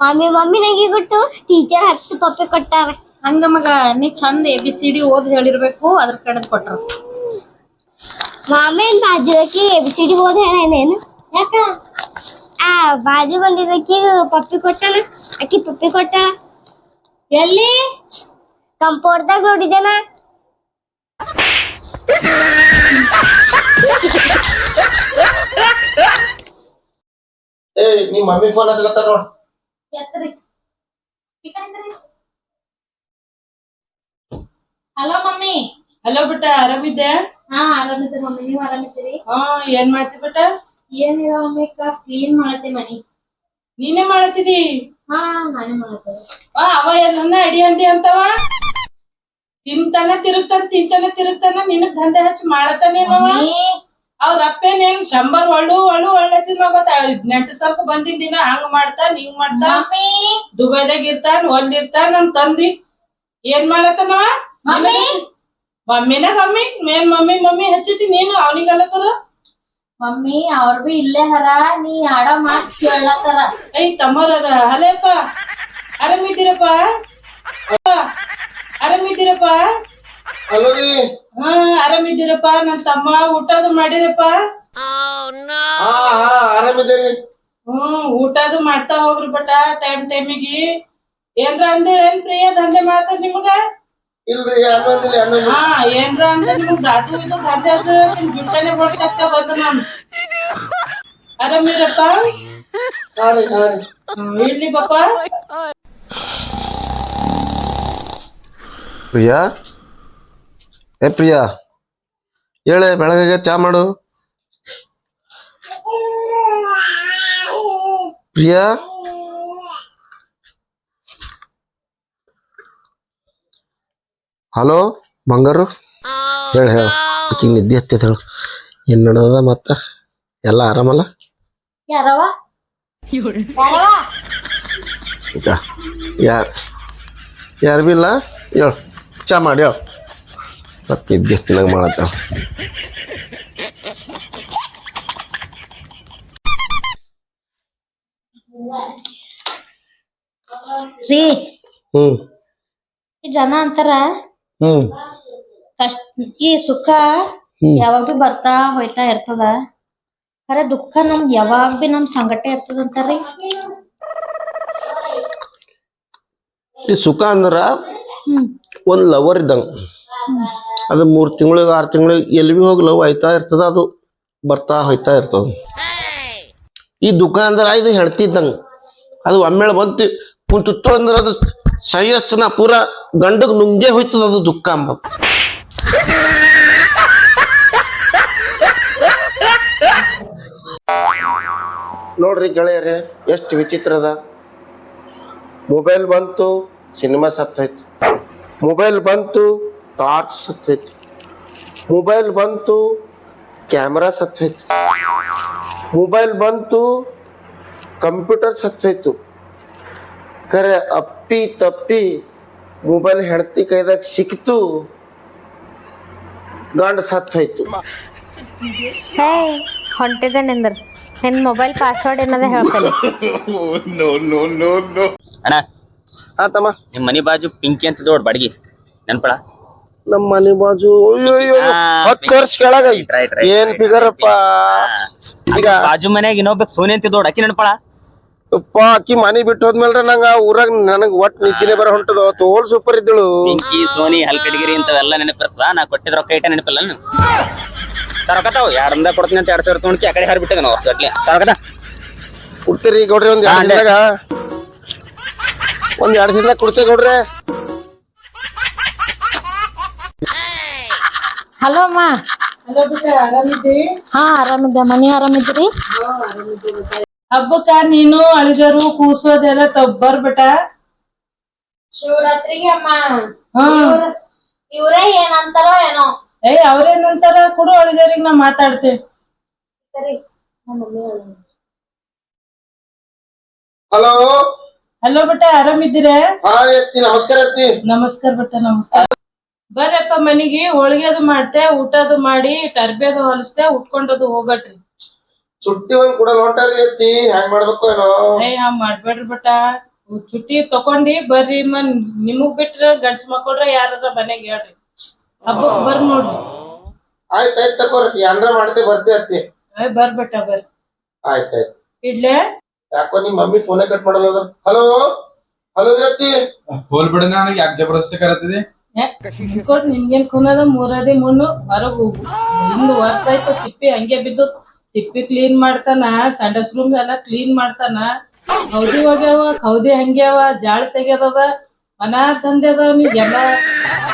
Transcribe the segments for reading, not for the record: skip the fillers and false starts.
Mummy mummy ನಂಗೆ ಕೊಟ್ಟು teacher 10 ಪಪ್ಪೆ ಕೊಟ್ಟಾರ. ಹಂಗ ಮಗ ನೀ ಚಂದ ABCD ಓದ್ ಹೇಳಿರ್ಬೇಕು ಅದ್ರ ಕಡೆದ್ ಕೊಟ್ರ. ಮಾಮೇನ್ ಬಾಜುಕಿ ABCD ಓದ್ ಹೇಳೇನೇನು ಯಾಕ ಬಾಜು ಬಂದಿದ್ದಕ್ಕೆ ಪಪ್ಪಿ ಕೊಟ್ಟಾನ. ಅಕ್ಕಿ ಪಪ್ಪಿ ಕೊಟ್ಟ ಎಲ್ಲಿ ಕಂಪೌಂಡ್ದಾಗ ನೋಡಿದೇನ. ನಿಮ್ಮ ಮಮ್ಮಿ ಫೋನ್ ಹಚ್ಚಲತ್ತಾರ ನೋಡ್. Hello mummy. ಹಲೋ ಬಿಟ್ಟ ಆರಾಮಿದ್ದೆ? ಹಾ ಆರಾಮಿದ್ದೆ ಮಮ್ಮಿ, ನೀವ್ ಆರಾಮಿದ್ದೀರಿ? ಏನ್ ಮಾಡ್ತಿ ಬಿಟ್ಟ? ಏನಿಲ್ಲ ಮಮ್ಮಿ, ಕ್ಲೀನ್ ಮಾಡತ್ತೆ ಮನಿ. ನೀನೇ ಮಾಡತ್ತಿದಿ? ಹಾ ನಾನೇ ಮಾಡತ್ತೆ. ಅವ ಎಲ್ಲ ಅಡಿ ಹಂದಿ ಅಂತವ ತಿಂತಾನ ತಿರುಗ್ತಾನ ನಿನಗ್ ದಂಧೆ ಹಚ್ಚಿ ಮಾಡತಾನೇನವ. ಅವ್ರ ಅಪ್ಪೇನೇನ್ 100 ಒಳ್ಳೆತಿ ನೆಂಟ ಸ್ವಲ್ಪ ಬಂದಿನ ದಿನ ಹಂಗ ಮಾಡ್ತಾನ ಹಿಂಗ್ ಮಾಡ್ತಾನ, ದುಬೈದಾಗ ಇರ್ತಾನ ಒಲ್ಲಿರ್ತಾನ ನನ್ ತಂದಿ ಏನ್ ಮಾಡತಾನವ. ಮಮ್ಮಿನ ಗಮ್ಮಿ ಮೇನ್ ಮಮ್ಮಿ ಹಚ್ಚಿತಿ ನೀನು ಅವನಿಗಲ್ಲತರ. ಮಮ್ಮಿ ಅವ್ರ ಬಿ ಇಲ್ಲೇ ಹರ, ನೀ ಆಡ ಮಾತ್ ಕೇಳತ್ತಾರ. ತಮ್ಮರ ಹಲೇಪ ಆರಾಮಿದ್ದೀರಪ್ಪ? ಆರಾಮಿದ್ದೀರಪ್ಪ? ಆರಾಮಿದ್ದೀರಪ್ಪ? ನನ್ ತಮ್ಮ ಊಟದು ಮಾಡಿರಪ್ಪ? ಆರಾಮಿದ್ದೀರಿ? ಊಟದು ಮಾಡ್ತಾ ಹೋಗ್ರಿ ಬಟ ಟೈಮಿಗೆ. ಏನ್ರ ಅಂದೇಳ ಏನ್ ಪ್ರಿಯ ದಂಧೆ ಮಾಡ್ತಾರ ನಿಮಗ? ಇಲ್ರಿ ಏನ್ರ ಅಂದ್ರೆ ನಿಮಗ್ ದಾದು ಇದು ದಂಧೆ ಅದು ನಿಮ್ ಜುಟ್ಟನೆ ಬಡ್ಸಕ್ಕ ಬಂದ ನಾನು. ಆರಾಮಿರಪ್ಪ? ಇಡ್ಲಿ ಪಾಪ. ಪ್ರಿಯಾ ಪ್ರಿಯಾ ಹೇಳೆ, ಬೆಳಗ್ಗೆ ಚಾ ಮಾಡು. ಪ್ರಿಯಾ ಹಲೋ ಬಂಗಾರು, ಹೇಳ ನಿದ್ದೆ ಹತ್ತೈತೆ ಹೇಳು. ಏನ್ ನಡೆದ ಮತ್ತ? ಎಲ್ಲ ಆರಾಮಲ್ಲ? ಯಾರು ಬಿ ಇಲ್ಲ ಹೇಳ, ಚಾ ಮಾಡಿ ಹೇಳ. ಮತ್ತೆ ನಿದ್ದೆ ಹತ್ತಿನಂಗ ಮಾಡತ್ತ. ಜನ ಅಂತಾರ ಕಷ್ಟ ಈ ಸುಖ ಯಾವಾಗ ಬಿ ಬರ್ತಾ ಹೋಯ್ತಾ ಇರ್ತದ, ಖರೆ ದುಃಖ ನಮ್ಗ್ ಯಾವಾಗ ಬಿ ನಮ್ ಸಂಗಟ ಇರ್ತದಂತಾರಿ. ಈ ಸುಖ ಅಂದ್ರ ಒಂದ್ ಲವರ್ ಇದ್ದಂಗ. ಅದು 3 ತಿಂಗಳಿಗೆ 6 ತಿಂಗಳಿಗೆ ಎಲ್ಲಿ ಬಿ ಹೋಗಿ ಲವ್ ಆಯ್ತಾ ಇರ್ತದ, ಅದು ಬರ್ತಾ ಹೋಯ್ತಾ ಇರ್ತದ. ಈ ದುಃಖ ಅಂದ್ರ ಇದು ಹೆಣ್ತಿದ್ದಂಗ, ಅದು ಒಮ್ಮೆಳೆ ಬಂತು ಕುಂತು ಅಂದ್ರ ಅದು ಸಹ್ಯಸ್ತನ ಪೂರಾ ಗಂಡಗ್ ನುಂಗೇ ಹೋಯ್ತದ ಅದು ದುಃಖ ಅಂಬ. ನೋಡ್ರಿ ಗೆಳೆಯರೇ, ಎಷ್ಟು ವಿಚಿತ್ರ ಅದ. ಮೊಬೈಲ್ ಬಂತು, ಸಿನಿಮಾ ಸತ್ತೋಯ್ತು. ಮೊಬೈಲ್ ಬಂತು, ಟಾರ್ಚ್ ಸತ್ತೋಯ್ತು. ಮೊಬೈಲ್ ಬಂತು, ಕ್ಯಾಮ್ರಾ ಸತ್ತೋಯ್ತು. ಮೊಬೈಲ್ ಬಂತು, ಕಂಪ್ಯೂಟರ್ ಸತ್ತೋಯ್ತು. ಖರೆ ಅಪ್ಪಿ ತಪ್ಪಿ ಮೊಬೈಲ್ ಹೆಂಡತಿ ಕೈದಾಗ ಸಿಕ್ತು, ಗಂಡ ಸತ್ತೋಯ್ತು. ಹೊಂಟಿದೆ ನಿಂದ್ರ ನಿನ್ ಮೊಬೈಲ್ ಪಾಸ್ವರ್ಡ್ ಏನದ ಹೇಳ್ತೇನೆ. ಅಣ್ಣ ತಮ್ಮ, ನಿಮ್ ಮನಿ ಬಾಜು ಪಿಂಕಿ ಅಂತ ದೊಡ್ಡ ಬಡಗಿ ನೆನ್ಪಳ? ನಮ್ಮ ಮನೆ ಬಾಜು 10 ವರ್ಷ ಕೆಳಗ ಏನ್ ಫಿಗರಪ್ಪ. ಈಗ ಬಾಜು ಮನ್ಯಾಗ ಇನ್ನೊಬ್ಬಕ್ ಸೋನಿ ಅಂತ ದೊಡ್ಡ ಅಕ್ಕಿ ನೆನ್ಪಳ? ಅಕ್ಕಿ ಮನಿ ಬಿಟ್ಟು ಹೋದ್ಮೇಲ್ರ ನಂಗ ಊರಾಗ ನನಗ್ ಒಟ್ ನಿದ್ದಿನೇ ಬರ ಹೊಂಟದ. ತೋಲ್ ಸೂಪರ್ ಇದ್ದಳು. ಪಿಂಕಿ, ಸೋನಿ, ಹಲ್ಕಟಗಿರಿ ಇಂತವೆಲ್ಲ ನೆನಪಿರ್ತದ. ನಾ ಕೊಟ್ಟಿದ್ ರೊಕ್ಕ ಇಟ್ಟ ನೆನಪಿಲ್ಲ. ರೊಕ್ಕತಾವ್ ಯಾರಂದ ಕೊಡ್ತೀನಿ ಅಂತ 2,000 ತೊಗೊಂಡ್ಕಿ ಆ ಕಡೆ ಹಾರ್ಬಿಟ್ಟದ ನಾವು ಅಷ್ಟೇ. ರೊಕ್ಕದ ಕೊಡ್ತೀರಿ ಗೌಡ್ರಿ? ಒಂದ್ 2 ದಿನದಾಗ ಕೊಡ್ತೇವೆ ಗೌಡ್ರೆ. ಹಲೋ ಅಮ್ಮ. ಹಲೋ ಬಿಟ್ಟ ಆರಾಮಿದ್ದಿ? ಹಾ ಆರಾಮಿದ್ದೆ. ಮನಿ ಆರಾಮಿದ್ರಿ? ಹಬ್ಬಕ್ಕ ನೀನು ಅಳಿಜರು ಕೂಸೋದೆಲ್ಲ ಬರ್ಬಿಟ್ಟ. ಶಿವರಾತ್ರಿಗೆ ಅಮ್ಮ ಇವ್ರೇ ಏನಂತಾರೋ ಏನೋ. ಅವ್ರೇನಂತಾರ ಕೊಡು ಅಳಿಜರಿಗೆ ನಾ ಮಾತಾಡ್ತೇವೆ. ಹಲೋ ಹಲೋ ಬಿಟ್ಟ ಆರಾಮಿದ್ದೀರಾ? ನಮಸ್ಕಾರ. ನಮಸ್ಕಾರ ಬಿಟ್ಟ ನಮಸ್ಕಾರ. ಬರ್ರಪ್ಪ ಮನಿಗೆ, ಹೋಳಿಗೆ ಅದು ಮಾಡ್ತೆ, ಊಟ ಅದು ಮಾಡಿ, ಟರ್ಬಿ ಅದು ಹೊಲಿಸ್ತೆ, ಉಟ್ಕೊಂಡದು ಹೋಗಟ್ರಿ. ಸುಟ್ಟಿ ಒಂದ್ ಕೂಡ ಹೊಂಟಾರಿ ಎತ್ತಿ ಹೆಂಗ್ ಮಾಡ್ಬೇಕು ಏನೋ. ಹಂಗ್ ಮಾಡ್ಬೇಡ್ರಿ ಬಟ. ಚುಟ್ಟಿ ತಕೊಂಡಿ ಬರ್ರಿ ನಿಮಗ್ ಬಿಟ್ರ ಗಂಡ್ಸ್ ಮಕ್ಳ್ರ ಯಾರ ಮನೆಗ್ ಹೇಳ್ರಿ ಹಬ್ಬಕ್ ಬರ್ ನೋಡ್ರಿ. ಆಯ್ತಾಯ್ತು ತಗೋರಿ ಏನ್ರ ಮಾಡ್ತೆ ಬರ್ತೆ ಅತ್ತಿ. ಬರ್ಬಟ್ಟ ಬರ್ರಿ. ಆಯ್ತಾಯ್ತು ಇಡ್ಲೆ. ಯಾಕೋ ನಿಮ್ ಮಮ್ಮಿ ಫೋನೇ ಕಟ್ ಮಾಡಲ್ಲ. ಹಲೋ ಹಲೋ ಅತ್ತಿ. ಹೋಲ್ ಬಿಡ ನನಗೆ ಯಾಕೆ ಜಬರ್ದಸ್ತಿ ಕರತ್ತಿದೆ. ನಿಮ್ಗೇನ್ ಕುನದ ಮೂರದಿ ಮುನ್ನು ಹೊರಗ್ ಹೋಗು. ಇನ್ನು ವರ್ಷ ಆಯ್ತು ತಿಪ್ಪಿ ಹಂಗೆ ಬಿದ್ದು. ತಿಪ್ಪಿ ಕ್ಲೀನ್ ಮಾಡ್ತಾನ, ಸಂಡಸ್ ರೂಮ್ ಎಲ್ಲ ಕ್ಲೀನ್ ಮಾಡ್ತಾನ, ಕೌದಿ ಹೋಗ್ಯಾವ, ಕೌದಿ ಹಂಗ್ಯಾವ, ಜಾಳ ತೆಗ್ಯದದ, ಮನ ದಂಧೆ ಅದ. ಎಲ್ಲ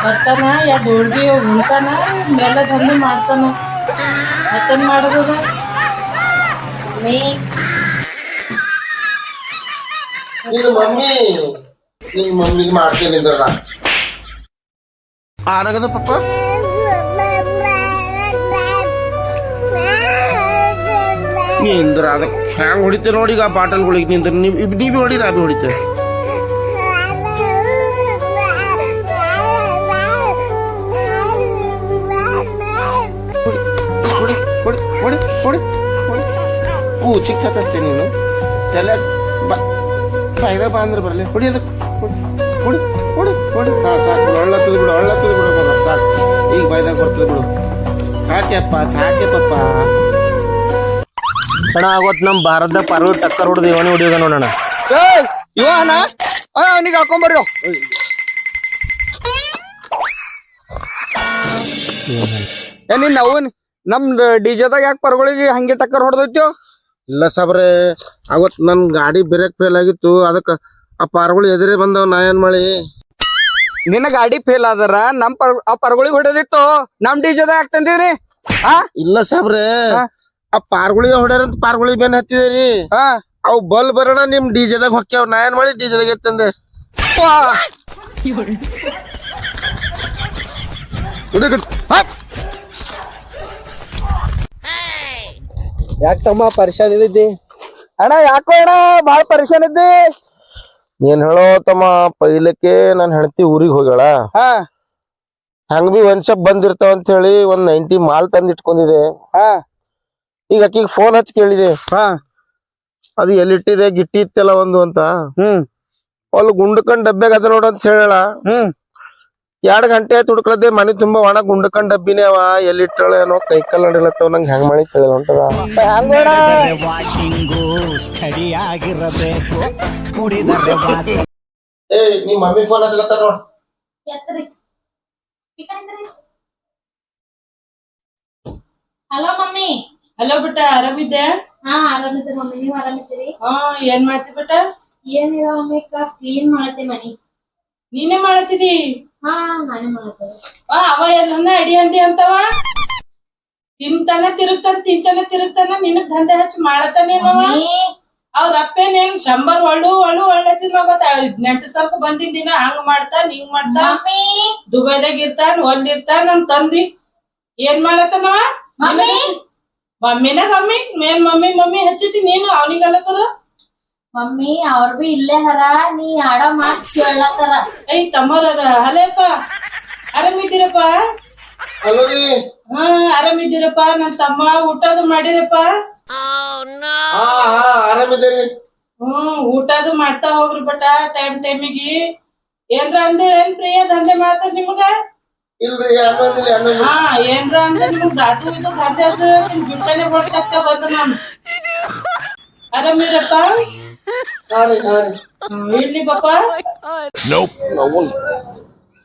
ಬರ್ತಾನ, ಹೋಳ್ಗಿ ಉಣ್ತಾನ, ಮೇಲೆ ದಂಧೆ ಮಾಡ್ತಾನ. ಮತ್ತೇನ್ ಮಾಡೋದದ? ನಿನ್ ಮಮ್ಮಿಗೆ ಮಾಡ್ತೀನಿ ನಿಂದ್ರ ಆರಾಗದ ಪಪ್ಪ. ನಿಂದ್ರ ಅದಕ್ಕೆ ಹ್ಯಾಂಗ್ ಹೊಡಿತೆ ನೋಡಿ ಈಗ ಬಾಟಲ್ಗಳಿಗೆ ನಿಂದ್ರ ನೀವ್ ಹೊಡಿ ನಾ ಬಿ ಹೊಡಿತೆ. ಚಿಕ್ಕ ಸತ್ತಷ್ಟೇ ನೀನು ತಲೆ ಬಾಯ್ದ ಬಾ ಅಂದ್ರೆ ಬರಲಿ ಹೊಡಿ ಅದಕ್ಕೆ ಹೊಡಿ ಹೊಡಿ ಹೊಡಿ. ಹಾ ಸಾಕು ಬಿಡು, ಹಳ್ಳತ್ತದ ಬಿಡು, ಹಳ್ಳತ್ತದ ಬಿಡು ಮಗ ಸಾಕು. ಈಗ ಬಾಯ್ದಾಗ ಬರ್ತದೆ ಬಿಡು. ಸಾಕ್ಯಪ್ಪ ಸಾಕ್ಯಪ್ಪ. ಅಣ್ಣ ಅವತ್ ನಮ್ ಭಾರತದ ಪರ್ವ ಟಕ್ಕರ್ ಹೊಡೆದು ಇವನೇ ಹೊಡಿಯೋದ ನೋಡೋಣ. ಇವ ಅಣ್ಣ ಅವನಿಗೆ ಹಾಕೊಂಬರ್ರಿ. ನಿನ್ನ ಅವನ್ ನಮ್ದು ಡಿಜೆದಾಗ ಯಾಕೆ ಪರ್ಗಳಿಗೆ ಹಂಗೆ ಟಕ್ಕರ್ ಹೊಡೆದೈತ್ಯೋ? ಇಲ್ಲ ಸಾಬ್ರೆ, ಅವತ್ ನನ್ ಗಾಡಿ ಬ್ರೇಕ್ ಫೇಲ್ ಆಗಿತ್ತು, ಅದಕ್ಕ ಆ ಪಾರ್ಗಳು ಎದುರೇ ಬಂದವ್. ನಾ ಏನ್ ಮಾಡಿ? ನಿನ್ನ ಗಾಡಿ ಫೇಲ್ ಆದರ ಆ ಪರ್ಗಳಿಗೆ ಹೊಡೆದಿತ್ತು, ನಮ್ ಡಿಜೆದಾಗ ಯಾಕೆ ತಂದಿವ್ರಿ? ಇಲ್ಲ ಸಾಬ್ರೆ, ಆ ಪಾರ್ಗಳಿಗೆ ಹೊಡ್ಯಾರಂತ ಪಾರ್ಗಳಿಗೆ ಬೆನ್ ಹತ್ತಿದೇರಿ. ಅವ್ ಬಲ್ ಬರೋಣ ನಿಮ್ ಡಿಜೆದಾಗ ಹೊಕ್ಕ್ಯಾವ. ನಾ ಏನ್ ಮಾಡಿ ಡಿಜೆದಾಗ ಎತ್ತಂದೆ. ಯಾಕೆ ತಮ್ಮ ಪರಿಶಾನ್ ಇದ್ದಿ? ಅಣ್ಣ ಯಾಕೋ ಅಣ್ಣ ಬಾಳ ಪರಿಶಾನ್ ಇದ್ದಿ? ಏನ್ ಹೇಳೋ ತಮ್ಮ, ಪೈಲಕ್ಕೆ ನನ್ ಹೆಂಡತಿ ಊರಿಗೆ ಹೋಗ್ಯಾಳ. ಹಂಗ ಬಿ ಒಂದ್ ಶಪ್ ಬಂದಿರ್ತಾವ ಅಂತ ಹೇಳಿ ಒಂದ್ 90 ಮಾಲ್ ತಂದ್ ಇಟ್ಕೊಂಡಿದೆ. ಈಗ ಆಕಿಗೆ ಫೋನ್ ಹಚ್ಚಿ ಕೇಳಿದೆ, ಅದು ಎಲ್ಲಿಟ್ಟಿದೆ ಗಿಟ್ಟಿ ಇತ್ತಲ್ಲ ಒಂದು ಅಂತ. ಅಲ್ಲಿ ಗುಂಡ್ಕಂಡ್ ಡಬ್ಬ್ಯಾಗ ಅದ ನೋಡ ಅಂತ ಹೇಳ. 2 ಗಂಟೆ ಆಯ್ತು ಹುಡ್ಕಳದೆ, ಮನೆ ತುಂಬಾ ಒಣ ಗುಂಡ್ಕಂಡ್ ಡಬ್ಬಿನೇ ಅವ. ಎಲ್ಲಿಟ್ಟಾಳ ಏನೋ ಕೈಕಲ್ ನಡಿಲತ್ತವ. ನಂಗೆ ಹೆಂಗ್ ಮಾಡಿ ಕೇಳಿದ ಹೊಂಟದ. ಏ ನಿಮ್ ಮಮ್ಮಿ ಫೋನ್ ಹಚ್ಚಲತ್ತಾರ ನೋಡ್. Hello mummy. ಹಲೋ ಬಿಟ್ಟ, ಆರಾಮಿದ್ದೆ? ಹಾ ಆರಾಮಿದ್ದೆ ಮಮ್ಮಿ, ನೀವ್ ಆರಾಮಿದ್ದೀರಿ? ಏನ್ ಮಾಡ್ತಿ ಬಿಟ್ಟ? ಏನಿಲ್ಲ ಮಮ್ಮಿ, ಕ್ಲೀನ್ ಮಾಡತ್ತೆ ಮನಿ. ನೀನೇ ಮಾಡತ್ತಿದಿ? ಹಾ ನಾನೇ ಮಾಡತ್ತೆ. ಅವ ಎಲ್ಲ ಅಡಿ ಹಂದಿ ಅಂತವ ತಿಂತಾನ ತಿರುಗ್ತಾನ ನಿನಗ್ ದಂಧೆ ಹಚ್ಚಿ ಮಾಡತಾನೇನವ. ಅವ್ರ ಅಪ್ಪೇನೇನ್ 100 ಒಳ್ಳತಿದ್ ಹೋಗತ್ತ. ನೆಂಟ ಸರ್ಕ ಬಂದಿದ್ ದಿನ ಹಂಗ ಮಾಡ್ತಾನ ಹಿಂಗ್ ಮಾಡ್ತಾನ, ದುಬೈದಾಗ ಇರ್ತಾನ, ಒಲ್ಲಿರ್ತಾನ ನನ್ ತಂದಿ. ಏನ್ ಮಾಡತ್ತನವ? ಮಮ್ಮಿನ ಗಮ್ಮಿ ಮೇನ್ ಮಮ್ಮಿ ಹಚ್ಚಿತಿ ನೀನು ಅವನಿಗಲ್ಲತರ. ಮಮ್ಮಿ ಅವ್ರ ಬಿ ಇಲ್ಲೇ ಹರ, ನೀ ಆಡ ಮಾತ್ ಕೇಳತ್ತಾರ. ಐ ತಮ್ಮರ ಹಲೇಪ್ಪ, ಆರಾಮಿದ್ದೀರಪ್ಪ? ಆರಾಮಿದ್ದೀರಪ್ಪ ನನ್ ತಮ್ಮ? ಊಟದು ಮಾಡಿರಪ್ಪ? ಆರಾಮಿದ್ದೀರಿ. ಊಟದು ಮಾಡ್ತಾ ಹೋಗ್ರಿ ಬಟ ಟೈಮಿಗೆ. ಏನ್ರ ಅಂದೇಳೇನ್ ಪ್ರಿಯ ದಂಧೆ ಮಾಡ್ತಾರ ನಿಮಗ? ಇಲ್ರಿ ಏನ್ರ ಅಂದ್ರೆ ನಿಮಗ್ ದಾತು ಇದು ದಂಧೆ ಅದು ನಿಮ್ ಜುಟ್ಟನೆ ಹೊಡ್ಸಕ್ತ ಬಂದ ನಾನು. ಆರಾಮಿರಪ್ಪ? ಇಡ್ಲಿ ಪಾಪ.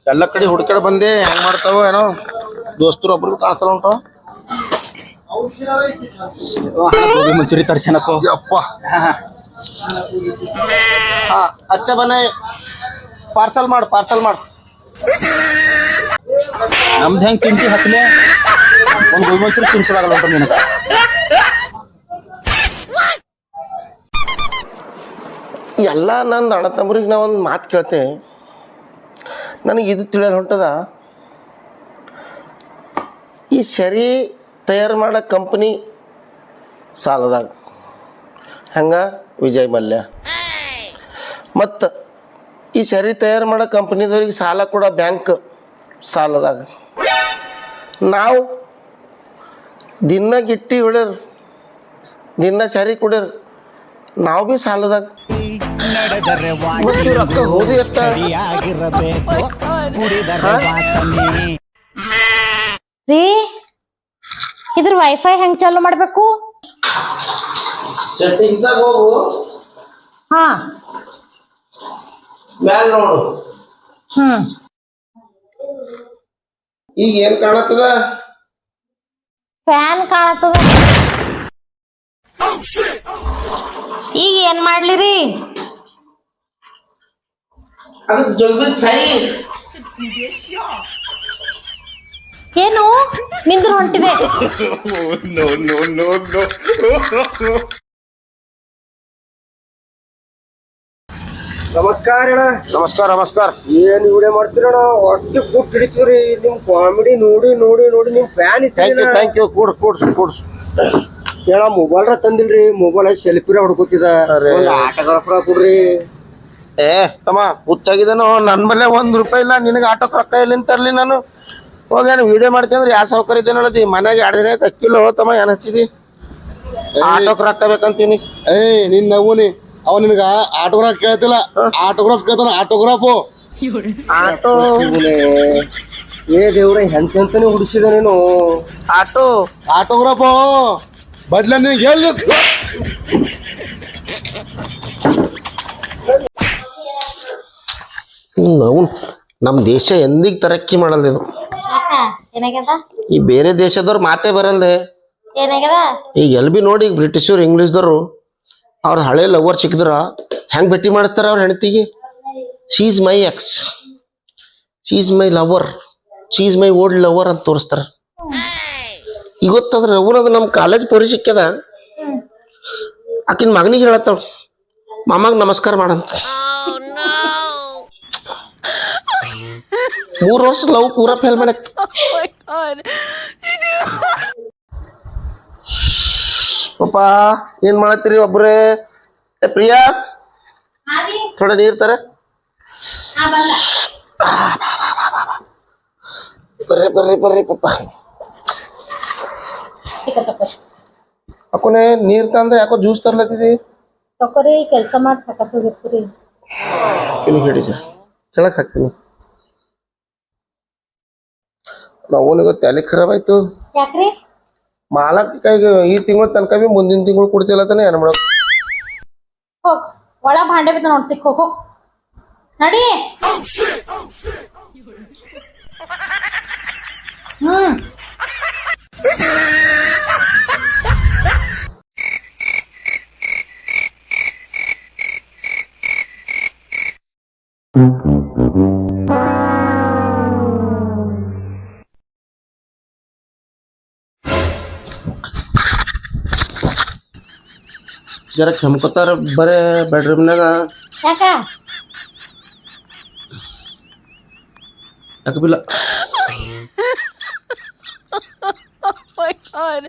ಎಲ್ಲ ಕಡೆ ಹುಡ್ಕಡೆ ಬಂದೆ, ಹೆಂಗ್ ಮಾಡ್ತಾವ ಏನೋ. ದೋಸ್ತರು ಒಬ್ರು ಕಾಸಲ ಉಂಟಾವ. ಮಂಚೂರಿ ತರ್ಸನಕ್ಕೋ. ಯಪ್ಪ ಅಚ್ಚ ಬನೆ ಪಾರ್ಸಲ್ ಮಾಡು. ನಮ್ದು ಹೆಂಗ್ ತಿಂತಿ ಹತ್ತಲೆ ಒಂದ್ ಗೋಬಿ ಮಂಚೂರಿ ತಿನ್ಸೋದಾಗಲ್ಲ ಅಂತ ನಿನಗ. ಎಲ್ಲ ನಂದು ಅಣ್ಣ ತಮ್ಮರಿಗೆ ನಾ ಒಂದು ಮಾತು ಕೇಳ್ತೆ. ನನಗೆ ಇದು ತಿಳಿಯಲು ಹೊಂಟದ, ಈ ಸರಿ ತಯಾರು ಮಾಡೋ ಕಂಪ್ನಿ ಸಾಲದಾಗ ಹಂಗ ವಿಜಯ್ ಮಲ್ಯ, ಮತ್ತು ಈ ಸರಿ ತಯಾರು ಮಾಡೋ ಕಂಪ್ನಿದವ್ರಿಗೆ ಸಾಲ ಕೊಡೋ ಬ್ಯಾಂಕ್ ಸಾಲದಾಗ, ನಾವು ದಿನ ಗಿಟ್ಟಿ ಹೊಡ್ಯರ್, ದಿನ ಸರಿ ಕುಡ್ಯರ್, ನಾವು ಭೀ ಸಾಲದಾಗ. ಮತ್ತು ರೊಕ್ಕ ಹೋಗಿ ಎಷ್ಟ ರೀ ಇದ್ರ ವೈಫೈ ಹೆಂಗ್ ಚಾಲು ಮಾಡ್ಬೇಕು? ಸೆಟ್ಟಿಂಗ್ಸ್ದಾಗ ಹೋಗು, ಹಾ ಮ್ಯಾಲ ನೋಡು. ಈಗ ಏನ್ ಕಾಣತ್ತದ? ಫ್ಯಾನ್ ಕಾಣತ್ತದ. ಈಗ ಏನ್ ಮಾಡ್ಲಿರಿ? ಅದಕ್ಕೆ ಜಲ್ಬಿದ್ ಸರಿ. ಏನು ನಿಂದ್ರ ಹೊಂಟಿದೆ? ನಮಸ್ಕಾರ ಅಣ್ಣ. ನಮಸ್ಕಾರ ನಮಸ್ಕಾರ. ಏನ್ ವಿಡಿಯೋ ಮಾಡ್ತೀರಣ್ಣ? ಒಟ್ಟು ಕೂಟ್ ಹಿಡಿತೀವ್ರಿ ನಿಮ್ ಕಾಮಿಡಿ ನೋಡಿ ನೋಡಿ ನೋಡಿ ನಿಮ್ ಫ್ಯಾನ್ ಥ್ಯಾಂಕ್ ಯು ಕೂಡ್ಸ್ ಹೇಳ ಮೊಬೈಲ್ ತಂದಿಲ್ರಿ. ಮೊಬೈಲ್ ಸೆಲ್ಫಿರ ಹೊಡ್ಕೋತಿದ. ಅರೆ. ಒಂದ್ ಆಟೋಗ್ರಾಫರ್ ಕೊಡ್ರಿ. ಏ ತಮ್ಮ ಹುಚ್ಚಾಗಿದ್ದೇನೋ, ನನ್ ಬಲ್ಲೆ ₹1 ಇಲ್ಲ, ನಿನಗೆ ಆಟೋಕ್ ರೊಕ್ಕ ಎಲ್ಲಿಂದ ತರ್ಲಿ ನಾನು? ಹೋಗೇನು ವಿಡಿಯೋ ಮಾಡ್ತೀನಿ ಅಂದ್ರೆ ಯಾವ ಸೌಕರ್ಯ ಇದ್ದೇನೆ ಹೇಳದಿ? ಮನೆಗೆ 2 ದಿನ ಆಯ್ತು ಅಕ್ಕಿಲ್ಲ ತಮ್ಮ, ಏನ್ ಹಚ್ಚಿದಿ? ಆಟೋಕ್ ರೊಕ್ಕ ಬೇಕಂತೀನಿ. ನಿನ್ ನವ್ವುನಿ ಅವ ನಿನಗ ಆಟೋಗ್ರಾಫ್ ಕೇಳ್ತಿಲ್ಲ, ಆಟೋಗ್ರಾಫ್ ಕೇಳ್ತಾನ. ಆಟೋಗ್ರಾಫು ಆಟೋ ಏ ದೇವ್ರ ಎಂತೆಂತನೇ ಹುಡಿಸಿದ ನೀನು. ಆಟೋಗ್ರಾಫು ಬಡ್ಲ ನಿನ್ಗೆ ಹೇಳಿ. ಅವ್ನು ನಮ್ ದೇಶ ಎಂದಿಗ್ ತರಕ್ಕಿ ಮಾಡಲ್ಲ ಇದು. ಏನಾಗ್ಯದ? ಈ ಬೇರೆ ದೇಶದವ್ರು ಮಾತೇ ಬರಲ್ದೆ. ಏನಾಗ್ಯದ? ಈಗ ಎಲ್ ಬಿ ನೋಡಿ, ಈಗ ಬ್ರಿಟಿಷರು ಇಂಗ್ಲಿಷ್ದವ್ರು ಅವ್ರ ಹಳೆ ಲವರ್ ಸಿಕ್ಕಿದ್ರ ಹೆಂಗ್ ಭೇಟಿ ಮಾಡಿಸ್ತಾರ ಅವ್ರ ಹೆಂಡತಿಗೆ? She is my X, she is my lover, she is my old lover ಅಂತ ತೋರಿಸ್ತಾರ. ಈಗ ಗೊತ್ತಂದ್ರೆ ಅವ್ರದು ನಮ್ ಕಾಲೇಜ್ ಪೋರಿ ಸಿಕ್ಕ್ಯದ, ಆಕಿನ ಮಗನಿಗೆ ಹೇಳತ್ತಾಳ ಮಾಮಾಗ ನಮಸ್ಕಾರ ಮಾಡಂತ. 3 ವರ್ಷ ಲವ್ ಪೂರಾ ಫೇಲ್ ಮಾಡಕ್. ಪಾಪ ಏನ್ ಮಾಡತ್ತೀರಿ ಒಬ್ರೇ? ಏ ಪ್ರಿಯಾ, ಥೋಡ ನೀರ್ ತರ. ಬರ್ರಿ ಪಾಪ. ಅಕ್ಕನೆ ನೀರ್ ತಂದ್ರೆ ಯಾಕೋ ಜ್ಯೂಸ್ ತರ್ಲತ್ತಿದಿ? ತಕೋರಿ, ಕೆಲ್ಸ ಮಾಡಿ ತಕಸ್ ಹೋಗಿರ್ತೀರಿ. ಹೇಳಿ ಸರ್, ಕೆಳಕ್ ಹಾಕ್ತೀನಿ. ನಾವನಿಗ ತಲೆ ಖರಾಬ್ ಆಯ್ತು. ಯಾಕ್ರಿ? ಮಾಲಕ್ ಕೈಗೆ ಈ ತಿಂಗಳ ತನಕ ಬಿ ಮುಂದಿನ ತಿಂಗಳು ಕೊಡ್ತಿಲ್ಲತಾನೆ. ಏನ್ ಮಾಡೋದು? ಹೋಗ್ ಒಳ ಭಾಂಡೆ ಬಿದ್ದ ನೋಡ್ತಿಕ್ ಹೋಗೋ ನಡಿ. ಜರ ಕೆಮ್ಕೋತಾರ ಬರೇ ಬೆಡ್ರೂಮ್ನಾಗ. ಯಾಕ? ಯಾಕೆ ಬಿಲ್ಲ? Oh my god.